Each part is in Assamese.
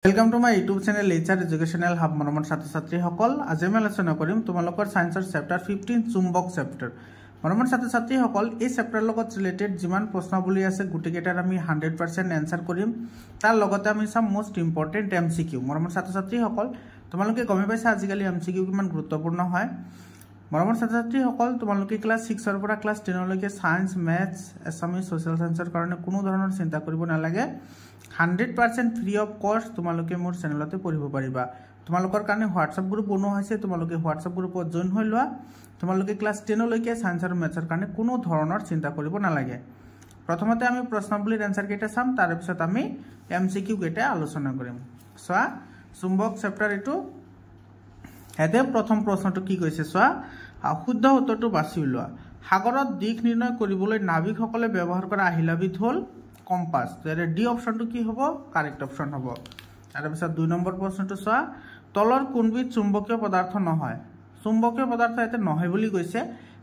welcome to my YouTube channel HR educational hub मनमन छात्र छात्री सकल आज मैं आलोचना करिम तुमालोकर साइंसर चैप्टर 15 चुम्बक चैप्टर मनमन छात्र छात्री सकल ए चैप्टर লগত रिलेटेड जिमान प्रश्नावली আছে গুটিকেটাৰ আমি 100% आंसर करिम तार লগতে আমি সব মোস্ট ইম্পৰ্টেন্ট এমসিকিউ मनमन छात्र छात्री सकल তোমালোকে গমে পাইছা আজিকালি এমসিকিউ কিমান গুৰুত্বপূৰ্ণ হয় मनमन छात्र छात्री सकल তোমালোকে ক্লাস 6 ৰ পৰা ক্লাস 10 লৈকে সায়েন্স ম্যাথছ এছামিজ সোশ্যাল সায়েন্সৰ কাৰণে কোনো ধৰণৰ চিন্তা কৰিব নালাগে 100% फ्री ऑफ कॉस्ट तुम्हारे मोर चैनलते पढ़िब पारिबा तुम्हालोकर कारणे व्हाट्सएप ग्रुप बनवा होइसे तुम्हालोके व्हाट्सएप ग्रुपत जॉइन হৈ লোৱা तुम्हालोके क्लास 10 লৈকে साइंस और मैथ्सर कारणे कोनो धৰণৰ চিন্তা কৰিব নালাগে प्रथमते आमी प्रश्नावलीर आन्सर केटा চাম तार पिছত आमी एमसीक्यू केटा आलोचना কৰিম সোৱা চুম্বক চেপ্টাৰ এটো হেতে प्रथम प्रश्नটো কি কৈছে সোৱা শুদ্ধ উত্তৰটো বাছি উলোৱা সাগৰত দিশ নিৰ্ণয় কৰিবলৈ নাবিকসকলে ব্যৱহাৰ কৰা আহিলাবিধ হল कम्पास तो डी ऑप्शन तो की होबो करेक्ट ऑप्शन होबो तार पिছত 2 नम्बर प्रश्न तो सोआ तलर कोनबिध चुम्बकीय पदार्थ নহয় चुम्बकीय पदार्थ एते নহয় বুলি কৈছে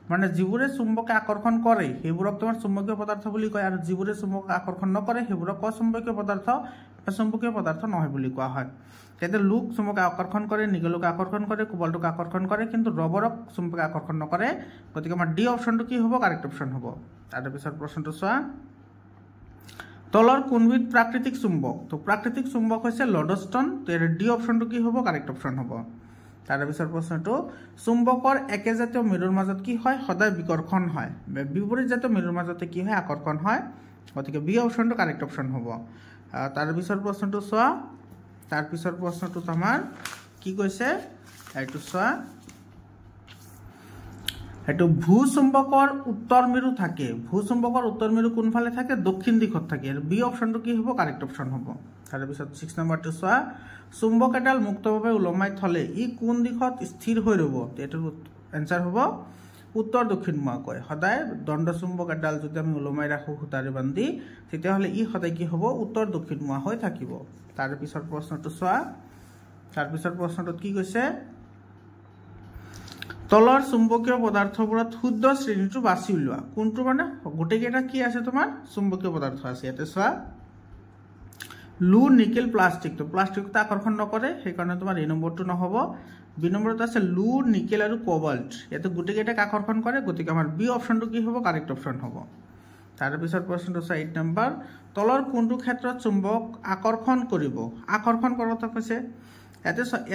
মানে জিবুৰে চুম্বকে আকৰ্ষণ কৰে হেবুৰক তোমাৰ চুম্বकीय पदार्थ বুলি কয় আৰু জিবুৰে চুম্বকে আকৰ্ষণ নকৰে হেবুৰক অচুম্বकीय पदार्थ বা চুম্বकीय पदार्थ নহয় বুলি কোৱা হয় তেতে লুক চুম্বকে আকৰ্ষণ কৰে নিগলক আকৰ্ষণ কৰে কোবাল্টক আকৰ্ষণ কৰে কিন্তু ৰবৰক চুম্বকে আকৰ্ষণ নকৰে গতিকে আমাৰ ডি অপশন তো কি হ'ব কাৰেক্ট অপশন হ'ব তাৰ পিছত প্ৰশ্নটো সোৱা तलर कोनबिध प्राकृतिक चुम्बक तो प्राकृतिक चुम्बक হৈছে লডষ্টন তো এর ডি অপশন তো কি হ'ব কারেক্ট অপশন হ'ব তার পিছৰ প্ৰশ্নটো চুম্বকৰ একেজাতীয় মেৰুৰ মাজত কি হয় সদায় বিকৰ্ষণ হয় বিপৰীত জাতীয় মেৰুৰ মাজতে কি হয় আকৰ্ষণ হয় গতিকে বি অপশন তো কাৰেক্ট অপশন হ'ব তাৰ পিছৰ প্ৰশ্নটো সোৱা তাৰ পিছৰ প্ৰশ্নটো আমাৰ কি কৈছে এইটো সোৱা এটো ভূচুম্বকৰ উত্তৰ মেৰু থাকে ভূচুম্বকৰ উত্তৰ মেরু কোন ফালে থাকে দক্ষিণ দিশত থাকে এর বি অপশন তো কি হ'ব কারেক্ট অপশন হ'ব তার পিছত 6 নম্বৰটো সোৱা চুম্বক এডাল মুক্তভাৱে উলমাই থলে ই কোন দিশত স্থিৰ হৈ ৰব এটাৰ आंसर হ'ব উত্তৰ দক্ষিণ মুখাকৈ সদায় দণ্ড চুম্বক এডাল যদি আমি উলমাই ৰাখো হুতাৰে বান্ধি তেতিয়া হলে ই সদায় কি হ'ব উত্তৰ দক্ষিণ মুখা হৈ থাকিব তাৰ পিছৰ প্ৰশ্নটো সোৱা তাৰ পিছৰ প্ৰশ্নটোত কি কৈছে तलर चुम्बकीय पदार्थबोरत शुद्ध श्रेणीটো বাছি উলোৱা কোনটো মানে গুটেকেটা কি আছে তোমাৰ চুম্বকীয় পদাৰ্থ আছে ইয়াতে সোৱা লু নিকেল প্লাস্টিক তো প্লাস্টিকটা আকৰ্ষণ নকৰে সেই কাৰণে তোমাৰ এই নম্বৰটো নহব বি নম্বৰত আছে লু নিকেল আৰু কোবাল্ট ইয়াতে গুটেকেটা আকৰ্ষণ কৰে গতিকে আমাৰ বি অপশনটো কি হ'ব কাৰেক্ট অপশন হ'ব তাৰ পিছৰ প্ৰশ্নটো 8 নম্বৰ তলৰ কোনটো ক্ষেত্ৰত চুম্বক আকৰ্ষণ কৰিব আকৰ্ষণ কৰাটো কৈছে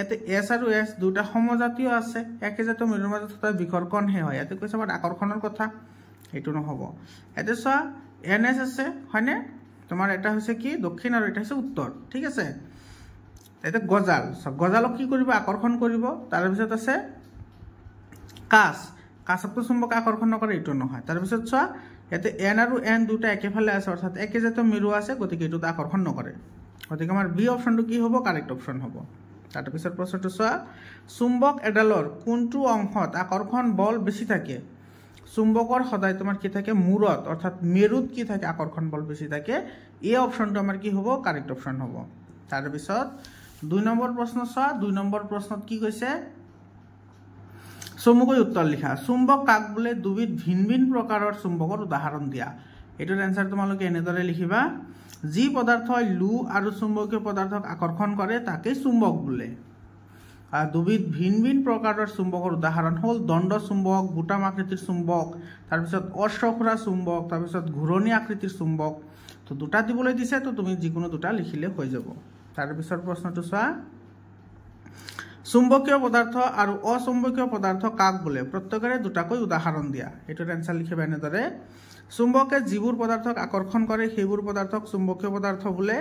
এতে এস আৰু এস দুটা সমজাতীয় আছে একেজাতীয় মেৰুৰ মাজত থকা বিকৰ্ষণ হে হয় এতে কৈছে আমাৰ আকৰ্ষণৰ কথা এটো নহব এতে সোৱা এনএস আছে হয়নে তোমাৰ এটা হৈছে কি দক্ষিণ আৰু এটা হৈছে উত্তৰ ঠিক আছে এতে গজাল গজালক কি কৰিব আকৰ্ষণ কৰিব তাৰ পিছত আছে কাছ কাছক চুম্বক আকৰ্ষণ নকৰে এটো নহয় তাৰ পিছত সোৱা এতে এন আৰু এন দুটা একেফালে আছে অৰ্থাৎ একেজাতীয় মেৰু আছে গতিকে এটো আকৰ্ষণ নকৰে গতিকে আমাৰ বি অপশনটো কি হ'ব কাৰেক্ট অপশন হ'ব তাৰ পিছৰ প্ৰশ্নটো সোৱা চুম্বক এডালৰ কোনটো অংশত আকৰ্ষণ বল বেছি থাকে চুম্বকৰ সদায় তোমাৰ কি থাকে মূৰত অৰ্থাৎ মেৰুত কি থাকে আকৰ্ষণ বল বেছি থাকে এই অপশনটো আমাৰ কি হ'ব কাৰেক্ট অপশন হ'ব তাৰ পিছত 2 নম্বৰ প্ৰশ্ন সোৱা 2 নম্বৰ প্ৰশ্নত কি কৈছে চমুকৈ উত্তৰ লিখা চুম্বক কাক বোলে দুবিধ ভিন ভিন প্ৰকাৰৰ চুম্বকৰ উদাহৰণ দিয়া এটোৰ आंसर তোমালোকে এনেদৰে লিখিবা जी पदार्थ लू और चुम्बकीय पदार्थक आकर्षण करे ताके चुम्बक बोले और दुविध भिन्न भिन्न प्रकार चुम्बकर उदाहरण हल दंड चुम्बक बुटाम आकृतिर चुम्बक तार पिছত अश्रखुरा चुम्बक तार पिছত घूर्णी आकृतिर चुम्बक तो दुटा दिबले दिसे तो तुम जिकोनो दुटा लिखिले হৈ যাব तार पिছৰ प्रश्नটো সোৱা चुम्बकीय पदार्थ और अचुम्बकीय पदार्थ काक बोले प्रत्येकरे दुटाকৈ उदाहरण दिया एটোৰ आंसर लिखिबा এনেদৰে चुम्बके जिबुर पदार्थक आकर्षण करे हेबुर पदार्थक चुम्बकीय पदार्थ बोले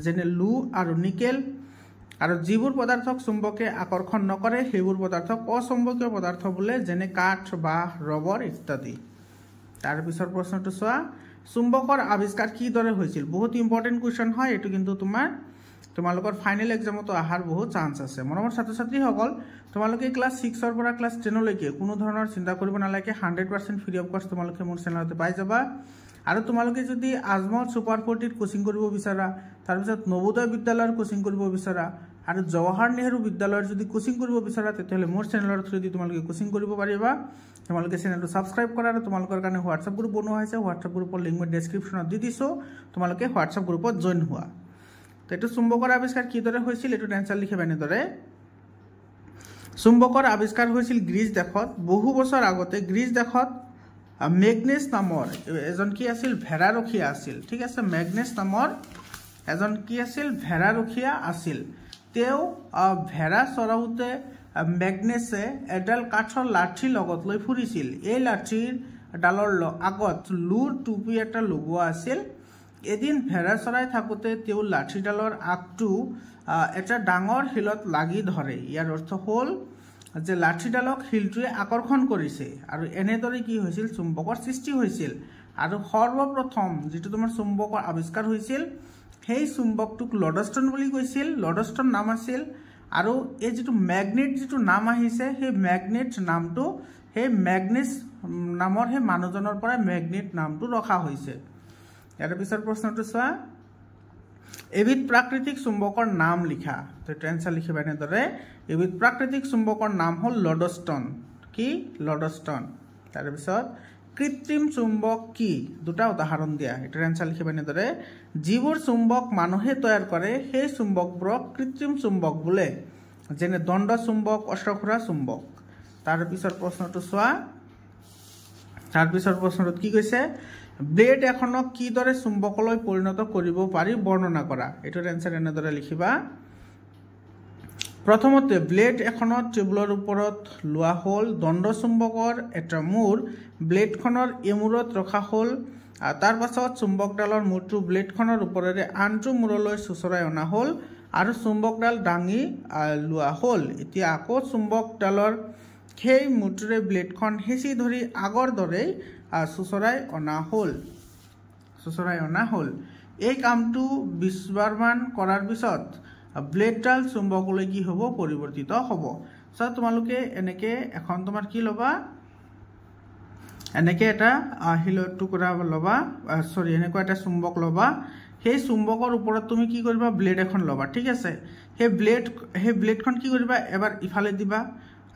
जेने लू और निकेल और जिबुर पदार्थक चुम्बके आकर्षण नकरे हेबुर पदार्थक अचुम्बकीय पदार्थ बोले जेने काठ बा रबर इत्यादि तार पिछर प्रश्नটো সোৱা चुम्बकर आविष्कार কি দৰে হৈছিল বহুত ইম্পৰ্টেন্ট কোৱেশ্চন হয় এটো কিন্তু তোমালোকৰ ফাইনাল এক্সামতো আহাৰ বহুত চান্স আছে মৰমৰ ছাত্ৰ ছাত্ৰী সকল তোমালোকে ক্লাস 6 ৰ পৰা ক্লাস 10 লৈকে কোনো ধৰণৰ চিন্তা কৰিব নালাগে 100% ফ্ৰী অফ কষ্ট তোমালোকে মোৰ চেনেলতে পাই যাবা আৰু তোমালোকে যদি আজমল সুপাৰ 40 কোচিং কৰিব বিচাৰা তাৰ পিছত নবোদয় বিদ্যালয়ৰ কোচিং কৰিব বিচাৰা আৰু জৱাহৰ নেহৰু বিদ্যালয়ৰ যদি কোচিং কৰিব বিচাৰা তেতিয়াহলে মোৰ চেনেলৰ থ্ৰুদি তোমালোকে কোচিং কৰিব পাৰিবা তোমালোকে চেনেলটো সাবস্ক্ৰাইব কৰা আৰু তোমালোকৰ কাৰণে হোৱাটছআপ গ্ৰুপ বনোৱা হৈছে হোৱাটছআপ গ্ৰুপৰ লিংক মই ডেসক্ৰিপচনত দি দিছো তোমালোকে হোৱাটছআপ গ্ৰুপত জয়েন হোৱা এইটো চুম্বকৰ আৱিষ্কাৰ কিদৰে হৈছিল এইটো এনসাৰ লিখিবা এনেদৰে চুম্বকৰ আৱিষ্কাৰ হৈছিল গ্ৰীচ দেশত বহু বছৰ আগতে গ্ৰীচ দেশত মেগনেছ নামৰ এজন কি আছিল ভেড়াৰখীয়া আছিল ঠিক আছে মেগনেছ নামৰ এজন কি আছিল ভেড়াৰখীয়া আছিল তেওঁ ভেড়া চৰাওতে মেগনেছে এডাল কাঠৰ লাঠি লগত লৈ ফুৰিছিল এই লাঠিৰ ডালৰ আগত লুৰ টুপি এটা লগোৱা আছিল এদিন ভেড়া চৰাই থাকোতে তেওঁ লাঠিডালৰ আগটো এটা ডাঙৰ শিলত লাগি ধৰে ইয়াৰ অৰ্থ হ'ল যে লাঠিডালক শিলটোৱে আকৰ্ষণ কৰিছে আৰু এনেদৰে কি হৈছিল চুম্বকৰ সৃষ্টি হৈছিল আৰু সৰ্বপ্ৰথম যেটো তোমাৰ চুম্বকৰ আৱিষ্কাৰ হৈছিল সেই চুম্বকটোক লডষ্টন বুলি কৈছিল লডষ্টন নাম আছিল আৰু এই যেটো ম্যাগনেট যেটো নাম আহিছে সেই ম্যাগনেট নামটো সেই ম্যাগনেছ নামৰ সেই মানুহজনৰ পৰা ম্যাগনেট নামটো ৰখা হৈছে ইয়াৰ পিছৰ প্ৰশ্নটো চোৱা এবিধ প্ৰাকৃতিক চুম্বকৰ নাম লিখা তো এনসাৰ লিখিবা এনেদৰে এবিধ প্ৰাকৃতিক চুম্বকৰ নাম হ'ল লডষ্টন কি লডষ্টন তাৰ পিছত কৃত্ৰিম চুম্বক কি দুটা উদাহৰণ দিয়া এটাৰ এনসাৰ লিখিবা এনেদৰে যিবোৰ চুম্বক মানুহে তৈয়াৰ কৰে সেই চুম্বকবোৰক কৃত্ৰিম চুম্বক বোলে যেনে দণ্ড চুম্বক অশ্বক্ষুৰা চুম্বক তাৰ পিছৰ প্ৰশ্নটো চোৱা তাৰ পিছৰ প্ৰশ্নটোত কি কৈছে ব্লেড এখনক কিদৰে চুম্বকলৈ পৰিণত কৰিব পাৰি বৰ্ণনা কৰা এটাৰ এনসাৰ এনেদৰে লিখিবা প্ৰথমতে ব্লেড এখনত টেবুলৰ ওপৰত লোৱা হ'ল দণ্ড চুম্বকৰ এটা মূৰ ব্লেডখনৰ এমূৰত ৰখা হ'ল তাৰ পাছত চুম্বকডালৰ মূৰটো ব্লেডখনৰ ওপৰেৰে আনটো মূৰলৈ সুচৰাই অনা হ'ল আৰু চুম্বকডাল দাঙি লোৱা হ'ল এতিয়া আকৌ চুম্বকডালৰ সেই মূৰটোৰে ব্লেডখন হেঁচি ধৰি আগৰ দৰে সুচৰাই অনা হ'ল এই কামটো 20 বাৰমান কৰাৰ পিছত ব্লেডডাল চুম্বকলৈ কি হ'ব পৰিৱৰ্তিত হ'ব সো তোমালোকে এনেকে এখন তোমাৰ কি লবা এনেকে এটা হিলৰ টুকুৰা লবা সৰি এনেকুৱা এটা চুম্বক লবা সেই চুম্বকৰ ওপৰত তুমি কি কৰিবা ব্লেড এখন লবা ঠিক আছে সেই ব্লেডখন কি কৰিবা এবাৰ ইফালে দিবা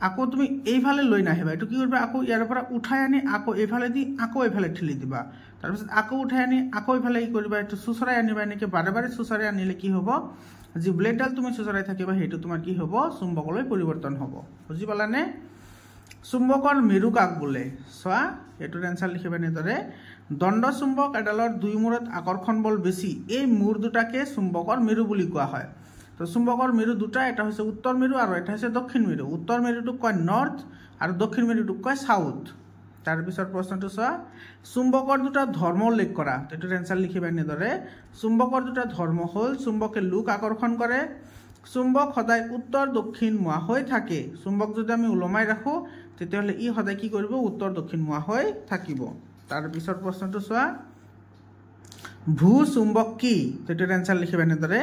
আকৌ তুমি এইফালে লৈ নাহিবা এটো কি কৰিবা আকৌ ইয়াৰ পৰা উঠাই আনি আকৌ এইফালে দি আকৌ এইফালে ঠেলি দিবা তাৰ পিছত আকৌ উঠাই আনি আকৌ এইফালে কি কৰিবা এটো সুচৰাই আনিবা এনেকে বাৰে বাৰে সুচৰাই আনিলে কি হ'ব যে ব্লেডডাল তুমি সুচৰাই থাকিবা হেতু তোমাৰ কি হ'ব চুম্বকলৈ পৰিৱৰ্তন হ'ব বুজি পালানে চুম্বকৰ মেৰু কাক বোলে সোৱা এটোৰ এনসাৰ লিখিবা নেদৰে দণ্ড চুম্বক এডালৰ দুই মূৰত আকৰ্ষণ বল বেছি এই মূৰ দুটাকে চুম্বকৰ মেৰু বুলি কোৱা হয় তো চুম্বকৰ মেৰু দুটা এটা হৈছে উত্তৰ মেৰু আৰু এটা হৈছে দক্ষিণ মেৰু উত্তৰ মেৰুটোক কয় নৰ্থ আৰু দক্ষিণ মেৰুটোক কয় সাউথ তাৰ পিছৰ প্ৰশ্নটো চোৱা চুম্বকৰ দুটা ধৰ্ম উল্লেখ কৰা এটোৰ এনসাৰ লিখিবা নেদৰে চুম্বকৰ দুটা ধৰ্ম হ'ল চুম্বকে লোক আকৰ্ষণ কৰে চুম্বক সদায় উত্তৰ দক্ষিণ মুৱা হৈ থাকে চুম্বক যদি আমি উলমাই ৰাখো তেতিয়াহলে ই সদায় কি কৰিব উত্তৰ দক্ষিণ মুৱা হৈ থাকিব তাৰ পিছৰ প্ৰশ্নটো চোৱা ভূ চুম্বক কি এটোৰ এনসাৰ লিখিবা নেদৰে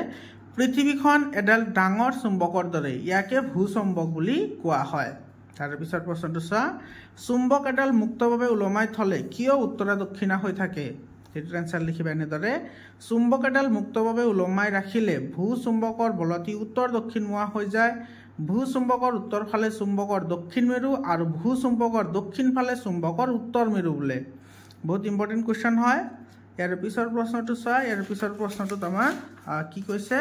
পৃথিৱীখন এডাল ডাঙৰ চুম্বকৰ দৰে ইয়াকে ভূ চুম্বক বুলি কোৱা হয় তাৰ পিছৰ প্ৰশ্নটো চোৱা চুম্বক এডাল মুক্তভাৱে উলমাই থলে কিয় উত্তৰা দক্ষিণা হৈ থাকে এটোৰ এনসাৰ লিখিবা এনেদৰে চুম্বক এডাল মুক্তভাৱে উলমাই ৰাখিলে ভূ চুম্বকৰ বলতি উত্তৰ দক্ষিণ মুৱা হৈ যায় ভূ চুম্বকৰ উত্তৰ ফালে চুম্বকৰ দক্ষিণ মেৰু আৰু ভূ চুম্বকৰ দক্ষিণ ফালে চুম্বকৰ উত্তৰ মেৰু বোলে বহুত ইম্পৰ্টেন্ট কোৱেশ্চন হয় ইয়াৰ পিছৰ প্ৰশ্নটো চোৱা ইয়াৰ পিছৰ প্ৰশ্নটো আমাৰ কি কৈছে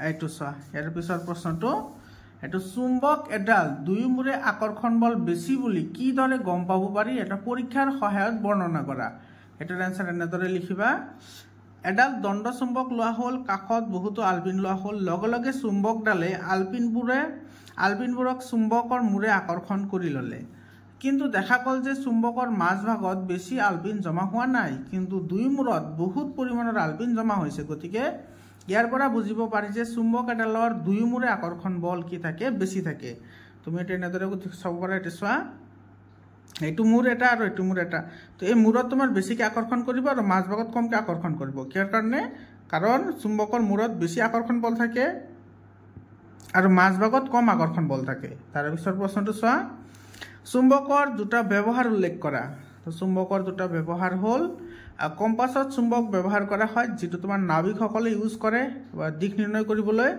এইটো চোৱা ইয়াৰ পিছৰ প্ৰশ্নটো এটো চুম্বক এডাল দুই মূৰে আকৰ্ষণ বল বেছি বুলি কি দৰে গম পাব পাৰি এটা পৰীক্ষাৰ সহায়ত বৰ্ণনা কৰা এটাৰ এনসাৰ এনেদৰে লিখিবা এডাল দণ্ড চুম্বক লোৱা হ'ল কাখত বহুতো আলপিন লোৱা হ'ল লগে লগে চুম্বকডালে আলপিনবোৰক চুম্বকৰ মূৰে আকৰ্ষণ কৰি ললে কিন্তু দেখা গল যে চুম্বকৰ মাজভাগত বেছি আলপিন জমা হোৱা নাই কিন্তু দুই মূৰত বহুত পৰিমাণৰ আলপিন জমা হৈছে গতিকে ইয়াৰ পৰা বুজিব পাৰি যে চুম্বক এডালৰ দুই মূৰে আকৰ্ষণ বল কি থাকে বেছি থাকে তুমি এটা এনেদৰে চাব পাৰা এটা চোৱা এইটো মূৰ এটা আৰু এইটো মূৰ এটা তো এই মূৰত তোমাৰ বেছিকে আকৰ্ষণ কৰিব আৰু মাজভাগত কমকে আকৰ্ষণ কৰিব কিয় কাৰণে কাৰণ চুম্বকৰ মূৰত বেছি আকৰ্ষণ বল থাকে আৰু মাজভাগত কম আকৰ্ষণ বল থাকে তাৰ পিছৰ প্ৰশ্নটো চোৱা চুম্বকৰ দুটা ব্যৱহাৰ উল্লেখ কৰা তো চুম্বকৰ দুটা ব্যৱহাৰ হ'ল কম্পাছত চুম্বক ব্যৱহাৰ কৰা হয় যেটো তোমাৰ নাবিকসকলে ইউজ কৰে দিশ নিৰ্ণয় কৰিবলৈ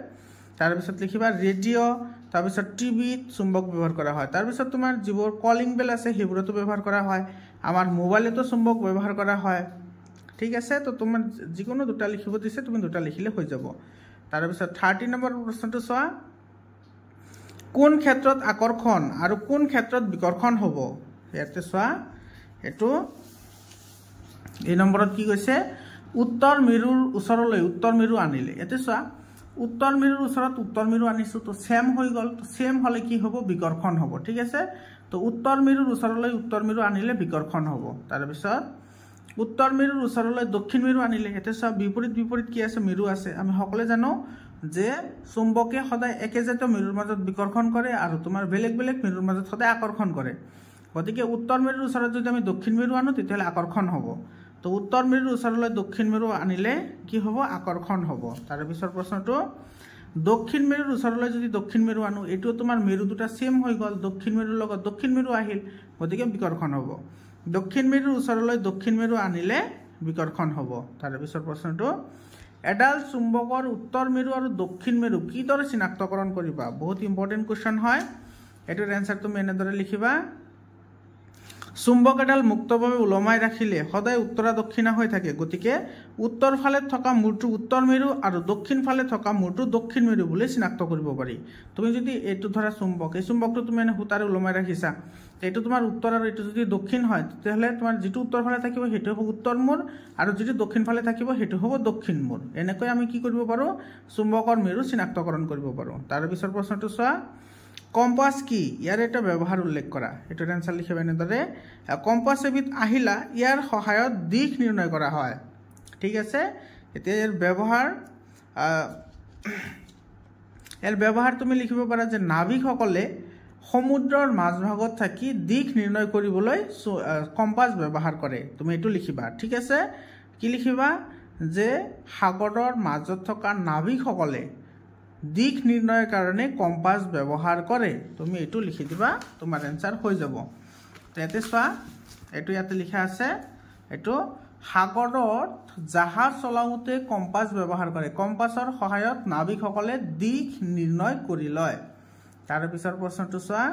তাৰ পিছত লিখিবা ৰেডিও তাৰ পিছত টিভিত চুম্বক ব্যৱহাৰ কৰা হয় তাৰ পিছত তোমাৰ যিবোৰ কলিং বেল আছে সেইবোৰতো ব্যৱহাৰ কৰা হয় আমাৰ মোবাইলতো চুম্বক ব্যৱহাৰ কৰা হয় ঠিক আছে তো তোমাৰ যিকোনো দুটা লিখিব দিছে তুমি দুটা লিখিলে হৈ যাব তাৰ পিছত 30 নম্বৰ প্ৰশ্নটো চোৱা কোন ক্ষেত্ৰত আকৰ্ষণ আৰু কোন ক্ষেত্ৰত বিকৰ্ষণ হ'ব ইয়াতে চোৱা এটো এই নম্বৰত কি কৈছে উত্তৰ মেৰুৰ ওচৰলৈ উত্তৰ মেৰু আনিলে ইয়াতে চোৱা উত্তৰ মেৰুৰ ওচৰত উত্তৰ মেৰু আনিছো তো সেম হৈ গল তো সেম হলে কি হ'ব বিকৰ্ষণ হ'ব ঠিক আছে তো উত্তৰ মেৰুৰ ওচৰলৈ উত্তৰ মেৰু আনিলে বিকৰ্ষণ হ'ব তাৰ পিছত উত্তৰ মেৰুৰ ওচৰলৈ দক্ষিণ মেৰু আনিলে ইয়াতে চোৱা বিপৰীত বিপৰীত কি আছে মেৰু আছে আমি সকলোৱে জানো যে চুম্বকে সদায় একেজাতীয় মেৰুৰ মাজত বিকৰ্ষণ কৰে আৰু তোমাৰ বেলেগ বেলেগ মেৰুৰ মাজত সদায় আকৰ্ষণ কৰে গতিকে উত্তৰ মেৰুৰ ওচৰত যদি আমি দক্ষিণ মেৰু আনো তেতিয়াহলে আকৰ্ষণ হ'ব তো উত্তৰ মেৰুৰ ওচৰলৈ দক্ষিণ মেৰু আনিলে কি হ'ব আকৰ্ষণ হ'ব তাৰ পিছৰ প্ৰশ্নটো দক্ষিণ মেৰুৰ ওচৰলৈ যদি দক্ষিণ মেৰু আনো এটো তোমাৰ মেৰু দুটা সেম হৈ গল দক্ষিণ মেৰুৰ লগত দক্ষিণ মেৰু আহিল গতিকে বিকৰ্ষণ হ'ব দক্ষিণ মেৰুৰ ওচৰলৈ দক্ষিণ মেৰু আনিলে বিকৰ্ষণ হ'ব তাৰ পিছৰ প্ৰশ্নটো এডাল চুম্বকৰ উত্তৰ মেৰু আৰু দক্ষিণ মেৰু কিদৰে চিনাক্তকৰণ কৰিবা বহুত ইম্পৰ্টেন্ট কোৱেশ্চন হয় এটোৰ এনসাৰ তুমি এনেদৰে লিখিবা চুম্বক এডাল মুক্তভাৱে উলমাই ৰাখিলে সদায় উত্তৰা দক্ষিণা হৈ থাকে গতিকে উত্তৰ ফালে থকা মূৰটো উত্তৰ মেৰু আৰু দক্ষিণ ফালে থকা মূৰটো দক্ষিণ মেৰু বুলি চিনাক্ত কৰিব পাৰি তুমি যদি এটো ধৰা চুম্বক এই চুম্বকটো তুমি এনে হুতাৰে উলমাই ৰাখিছা এটো তোমাৰ উত্তৰ আৰু এটো যদি দক্ষিণ হয় তেতিয়াহলে তোমাৰ যেটো উত্তৰ ফালে থাকিব হেটো হ'ব উত্তৰ মূৰ আৰু যেটো দক্ষিণ ফালে থাকিব হেটো হ'ব দক্ষিণ মূৰ এনেকৈ আমি কি কৰিব পাৰো চুম্বকৰ মেৰু চিনাক্তকৰণ কৰিব পাৰো তাৰ পিছৰ প্ৰশ্নটো চোৱা কম্পাস কি ইয়াৰ এটা ব্যৱহাৰ উল্লেখ কৰা এটো আনসাৰ লিখিবা এনেদৰে কম্পাস এবিধ আহিলা ইয়াৰ সহায়ত দিশ নিৰ্ণয় কৰা হয় ঠিক আছে এতিয়া ইয়াৰ ব্যৱহাৰ তুমি লিখিব পাৰা যে নাবিকসকলে সমুদ্ৰৰ মাজভাগত থাকি দিশ নিৰ্ণয় কৰিবলৈ কম্পাস ব্যৱহাৰ কৰে তুমি এটো লিখিবা ঠিক আছে কি লিখিবা যে সাগৰৰ মাজত থকা নাবিকসকলে দিশ নিৰ্ণয়ৰ কাৰণে কম্পাস ব্যৱহাৰ কৰে তুমি এটো লিখি দিবা তোমাৰ আনসাৰ হৈ যাব তেতে চোৱা এটো ইয়াতে লিখা আছে এটো সাগৰত জাহাজ চলাওতে কম্পাস ব্যৱহাৰ কৰে কম্পাসৰ সহায়ত নাবিকসকলে দিশ নিৰ্ণয় কৰি লয় তাৰ পিছৰ প্ৰশ্নটো চোৱা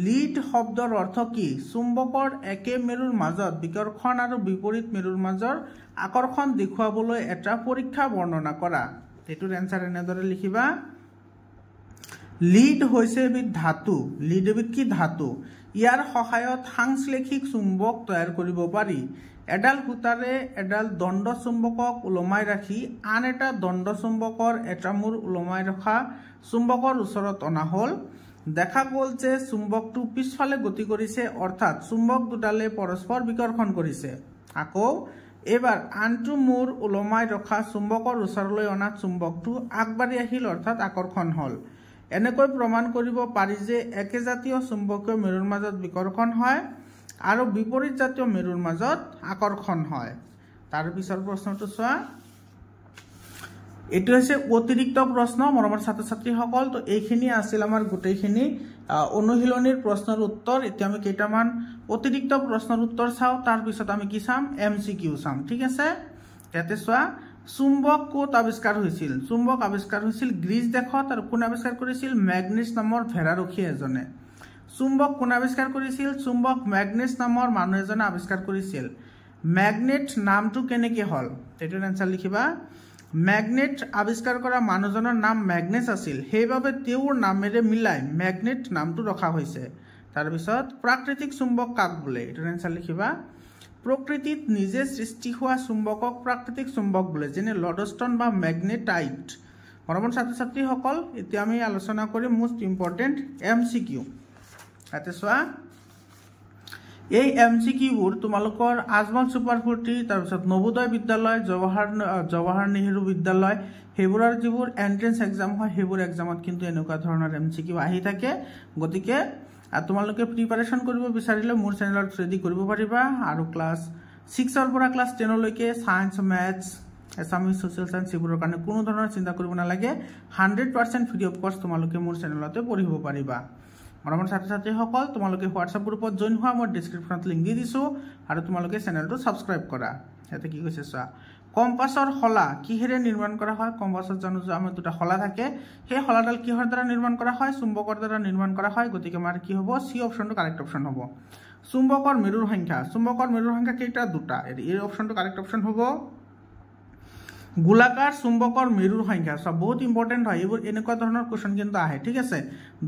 লিড শব্দৰ অৰ্থ কি চুম্বকৰ একে মেৰুৰ মাজত বিকৰ্ষণ আৰু বিপৰীত মেৰুৰ মাজৰ আকৰ্ষণ দেখুৱাবলৈ এটা পৰীক্ষা বৰ্ণনা কৰা এটোৰ আনসাৰ এনেদৰে লিখিবা লিড হৈছে এবিধ ধাতু লিড এবিধ কি ধাতু ইয়াৰ সহায়ত সাংশ্লেষিক চুম্বক তৈয়াৰ কৰিব পাৰি এডাল হুতাৰে এডাল দণ্ড চুম্বকক উলমাই ৰাখি আন এটা দণ্ড চুম্বকৰ এটা মূৰ উলমাই ৰখা চুম্বকৰ ওচৰত অনা হল দেখা গ'ল যে চুম্বকটো পিছফালে গতি কৰিছে অৰ্থাৎ চুম্বক দুডালে পৰস্পৰ বিকৰ্ষণ কৰিছে আকৌ এবাৰ আনটো মূৰ উলমাই ৰখা চুম্বকৰ ওচৰলৈ অনা চুম্বকটো আগবাঢ়ি আহিল অৰ্থাৎ আকৰ্ষণ হল এনেকৈ প্ৰমাণ কৰিব পাৰি যে একেজাতীয় চুম্বকীয় মেৰুৰ মাজত বিকৰ্ষণ হয় আৰু বিপৰীত জাতীয় মেৰুৰ মাজত আকৰ্ষণ হয় তাৰ পিছৰ প্ৰশ্নটো চোৱা এটো হৈছে অতিৰিক্ত প্ৰশ্ন মৰমৰ ছাত্ৰ ছাত্ৰীসকল তো এইখিনি আছিল আমাৰ গোটেইখিনি অনুশীলনীৰ প্ৰশ্নৰ উত্তৰ এতিয়া আমি কেইটামান অতিৰিক্ত প্ৰশ্নৰ উত্তৰ চাও তাৰ পিছত আমি কি চাম এমসিকিউ চাম ঠিক আছে ইয়াতে চোৱা চুম্বক কোট আৱিষ্কাৰ হৈছিল চুম্বক আৱিষ্কাৰ হৈছিল গ্ৰীচ দেশত আৰু কোন আৱিষ্কাৰ কৰিছিল ম্যাগনিছ নামৰ ভেড়াৰখী এজনে চুম্বক কোন আৱিষ্কাৰ কৰিছিল চুম্বক ম্যাগনিছ নামৰ মানুহ এজনে আৱিষ্কাৰ কৰিছিল ম্যাগনেট নামটো কেনেকৈ হল এটোৰ আনসাৰ লিখিবা ম্যাগনেট আৱিষ্কাৰ কৰা মানুহজনৰ নাম ম্যাগনেছ আছিল সেইবাবে তেওঁৰ নামেৰে মিলাই ম্যাগনেট নামটো ৰখা হৈছে তাৰ পিছত প্ৰাকৃতিক চুম্বক কাক বোলে এটোৰ আনসাৰ লিখিবা প্ৰকৃতিত নিজে সৃষ্টি হোৱা চুম্বকক প্ৰাকৃতিক চুম্বক বোলে যেনে লডষ্টন বা ম্যাগনেটাইট মৰমৰ ছাত্ৰ ছাত্ৰীসকল এতিয়া আমি আলোচনা কৰিম মোষ্ট ইম্পৰ্টেন্ট এমসিকিউ ইয়াতে চোৱা এই এমসিকিউবোৰ তোমালোকৰ আজমল সুপাৰফুৰ্তি তাৰ পিছত নবোদয় বিদ্যালয় জৱাহৰ নেহৰু বিদ্যালয় হেবুৰৰ যিবোৰ এন্ট্ৰেন্স এক্সাম হয় হেবুৰ এক্সামত কিন্তু এনেকুৱা ধৰণৰ এমসিকিউ আহি থাকে গতিকে তোমালোকে প্ৰিপাৰেচন কৰিব বিচাৰিলে মোৰ চেনেলত ৰেডি কৰিব পাৰিবা আৰু ক্লাস 6 ৰ পৰা ক্লাস 10 লৈকে science maths Assamese social science এইবোৰৰ কাৰণে কোনো ধৰণৰ চিন্তা কৰিব নালাগে 100% ফ্ৰী অফ কষ্ট তোমালোকে মোৰ চেনেলতে পঢ়িব পাৰিবা মৰমৰ ছাত্ৰ ছাত্ৰীসকল তোমালোকে হোৱাটছআপ গ্ৰুপত জয়েন হোৱা মই ডেসক্ৰিপচনত লিংক দি দিছো আৰু তোমালোকে চেনেলটো সাবস্ক্ৰাইব কৰা ইয়াতে কি কৈছে চোৱা কম্পাসৰ খলা কিহেৰে নিৰ্মাণ কৰা হয় কম্পাসত জানো যে আমাৰ দুটা খলা থাকে সেই খলাডাল কিহৰ দ্বাৰা নিৰ্মাণ কৰা হয় চুম্বকৰ দ্বাৰা নিৰ্মাণ কৰা হয় গতিকে আমাৰ কি হ'ব সি অপচনটো কাৰেক্ট অপচন হ'ব চুম্বকৰ মেৰুৰ সংখ্যা কেইটা দুটা এই অপশনটো কাৰেক্ট অপশন হ'ব গোলাকাৰ চুম্বকৰ মেৰুৰ সংখ্যা সব বহুত ইম্পৰ্টেন্ট হয় এইবোৰ এনেকুৱা ধৰণৰ কোশ্চন কিন্তু আহে ঠিক আছে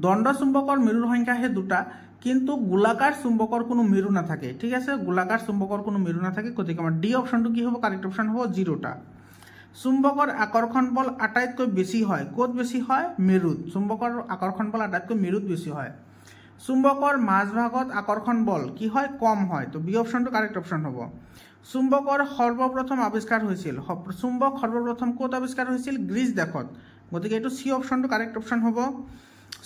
দণ্ড চুম্বকৰ মেৰুৰ সংখ্যা হে দুটা কিন্তু গোলাকাৰ চুম্বকৰ কোনো মেৰু নাথাকে ঠিক আছে গোলাকাৰ চুম্বকৰ কোনো মেৰু নাথাকে গতিকে আমাৰ ডি অপশনটো কি হ'ব কাৰেক্ট অপশন হ'ব 0টা চুম্বকৰ আকৰ্ষণ বল আটাইতকৈ বেছি হয় ক'ত বেছি হয় মেৰুত চুম্বকৰ আকৰ্ষণ বল আটাইতকৈ মেৰুত বেছি হয় চুম্বকৰ মাজভাগত আকৰ্ষণ বল কি হয় কম হয় তো বি অপশনটো কাৰেক্ট অপশন হ'ব চুম্বকৰ সৰ্বপ্ৰথম আৱিষ্কাৰ হৈছিল চুম্বক সৰ্বপ্ৰথম ক'ত আৱিষ্কাৰ হৈছিল গ্ৰীচ দেশত গতিকে এটো সি অপশনটো কাৰেক্ট অপশন হ'ব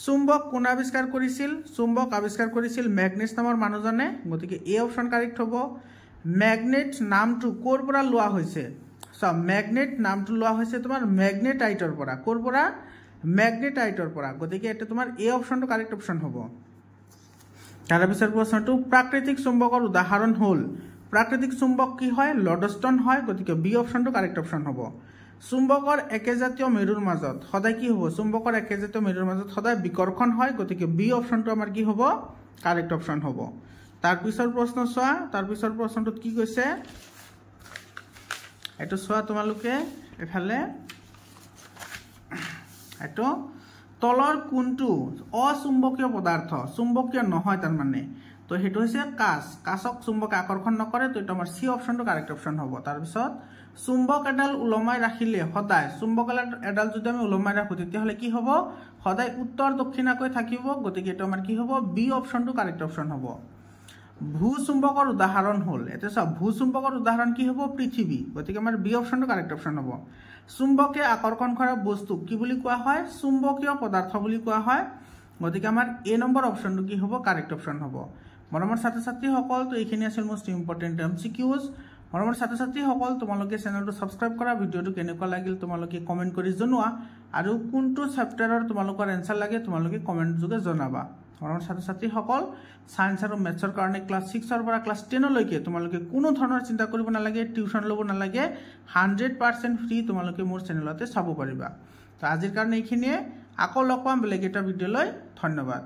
চুম্বক কোন আৱিষ্কাৰ কৰিছিল চুম্বক আৱিষ্কাৰ কৰিছিল ম্যাগনেট নামৰ মানুহজনে গতিকে এ অপশন কাৰেক্ট হ'ব ম্যাগনেট নামটো ক'ৰ পৰা লোৱা হৈছে সব ম্যাগনেট নামটো লোৱা হৈছে তোমাৰ ম্যাগনেটাইটৰ পৰা ক'ৰ পৰা ম্যাগনেটাইটৰ পৰা গতিকে এটা তোমাৰ এ অপশনটো কাৰেক্ট অপশন হ'ব তাৰ পিছৰ প্ৰশ্নটো প্ৰাকৃতিক চুম্বকৰ উদাহৰণ হ'ল প্ৰাকৃতিক চুম্বক কি হয় লডষ্টন হয় গতিকে বি অপশনটো কাৰেক্ট অপশন হ'ব চুম্বকৰ একেজাতীয় মেৰুৰ মাজত সদায় কি হ'ব চুম্বকৰ একেজাতীয় মেৰুৰ মাজত সদায় বিকৰ্ষণ হয় গতিকে বি অপশনটো আমাৰ কি হ'ব কাৰেক্ট অপশন হ'ব তাৰ পিছৰ প্ৰশ্ন চোৱা তাৰ পিছৰ প্ৰশ্নটোত কি কৈছে এটো চোৱা তোমালোকে এফালে এটো তলৰ কোনটো অচুম্বকীয় পদাৰ্থ চুম্বকীয় নহয় তাৰ মানে তো হেতু হৈছে কাঁচক চুম্বকে আকৰ্ষণ নকৰে তো এটা আমাৰ সি অপশনটো কাৰেক্ট অপশন হ'ব তাৰ পিছত চুম্বক এডাল উলমাই ৰাখিলে সদায় চুম্বক এডাল যদি আমি উলমাই ৰাখো তেতিয়াহলে কি হ'ব সদায় উত্তৰ দক্ষিণাকৈ থাকিব গতিকে এটা আমাৰ কি হ'ব বি অপশনটো কাৰেক্ট অপশন হ'ব ভূ চুম্বকৰ উদাহৰণ হ'ল এটা সব ভূ চুম্বকৰ উদাহৰণ কি হ'ব পৃথিৱী গতিকে আমাৰ বি অপশনটো কাৰেক্ট অপশন হ'ব চুম্বকে আকৰ্ষণ কৰা বস্তু কি বুলি কোৱা হয় চুম্বকীয় পদাৰ্থ বুলি কোৱা হয় গতিকে আমাৰ এ নম্বৰ অপশনটো কি হ'ব কাৰেক্ট অপশন হ'ব মৰমৰ ছাত্ৰ ছাত্ৰীসকল তো এইখিনি আছিল মোষ্ট ইম্পৰ্টেন্ট এমসিকিউজ মৰমৰ ছাত্ৰ ছাত্ৰীসকল তোমালোকে চেনেলটো সাবস্ক্ৰাইব কৰা ভিডিওটো কেনেকুৱা লাগিল তোমালোকে কমেন্ট কৰি জনোৱা আৰু কোনটো চেপ্টাৰৰ তোমালোকৰ এনসাৰ লাগে তোমালোকে কমেন্ট যোগে জনাবা মৰমৰ ছাত্ৰ ছাত্ৰীসকল সায়েন্স আৰু মেথছৰ কাৰণে ক্লাস 6 ৰ পৰা ক্লাস 10 লৈকে তোমালোকে কোনো ধৰণৰ চিন্তা কৰিব নালাগে টিউচন ল'ব নালাগে 100% ফ্ৰী তোমালোকে মোৰ চেনেলতে চাব পাৰিবা তো আজিৰ কাৰণে এইখিনিয়ে আকৌ লগ পাম বেলেগ এটা ভিডিঅ লৈ ধন্যবাদ